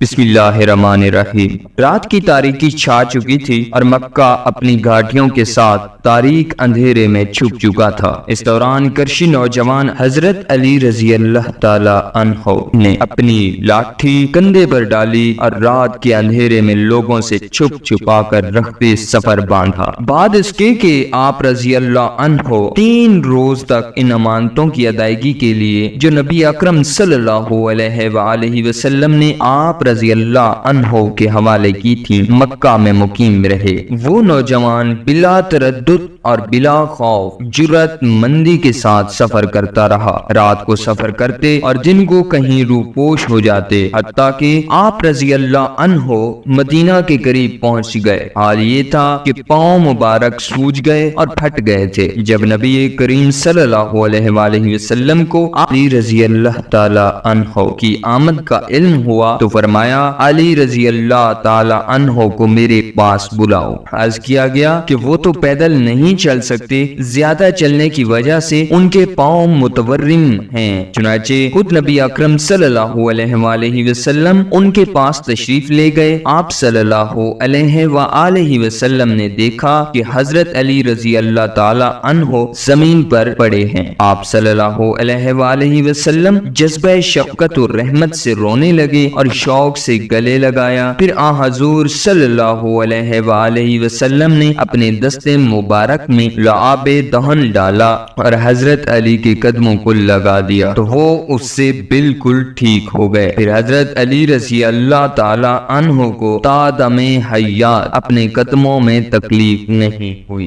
بسم اللہ الرحمن الرحیم۔ رات کی تاریکی چھا چکی تھی اور مکہ اپنی گھاٹیوں کے ساتھ تاریک اندھیرے میں چھپ چکا تھا۔ اس دوران کرشی نوجوان حضرت علی رضی اللہ تعالی عنہ نے اپنی لاٹھی کندھے پر ڈالی اور رات کے اندھیرے میں لوگوں سے چھپ چھپا کر رخت سفر باندھا۔ بعد اس کے کہ آپ رضی اللہ عنہ 3 روز تک ان امانتوں کی ادائیگی کے لیے جو نبی اکرم صلی اللہ علیہ وآلہ وسلم نے آپ رضی اللہ عنہ کے حوالے کی تھی، مکہ میں مقیم رہے۔ وہ نوجوان بلا تردد اور بلا خوف جرأت مندی کے ساتھ سفر کرتا رہا۔ رات کو سفر کرتے اور دن کو کہیں روپوش ہو جاتے، حتیٰ کہ آپ رضی اللہ عنہ مدینہ کے قریب پہنچ گئے۔ حال یہ تھا کہ پاؤں مبارک سوج گئے اور پھٹ گئے تھے۔ جب نبی کریم صلی اللہ علیہ وآلہ وسلم کو علی رضی اللہ تعالی عنہ کی آمد کا علم ہوا تو فرمایا، علی رضی اللہ تعالی عنہ کو میرے پاس بلاؤ۔ عرض کیا گیا کہ وہ تو پیدل نہیں چل سکتے، زیادہ چلنے کی وجہ سے ان کے پاؤں متورم ہیں۔ چنانچہ خود نبی اکرم صلی اللہ علیہ وآلہ وسلم ان کے پاس تشریف لے گئے۔ آپ صلی اللہ علیہ وآلہ وسلم نے دیکھا کہ حضرت علی رضی اللہ تعالی عنہ زمین پر پڑے ہیں۔ آپ صلی اللہ علیہ وآلہ وسلم جذبہ شفقت و رحمت سے رونے لگے اور شوق سے گلے لگایا۔ پھر حضور صلی اللہ علیہ وآلہ وسلم نے اپنے دست مبارک میں لعاب دہن ڈالا اور حضرت علی کے قدموں کو لگا دیا تو وہ اس سے بالکل ٹھیک ہو گئے۔ پھر حضرت علی رضی اللہ تعالی عنہ کو تا دم حیات اپنے قدموں میں تکلیف نہیں ہوئی۔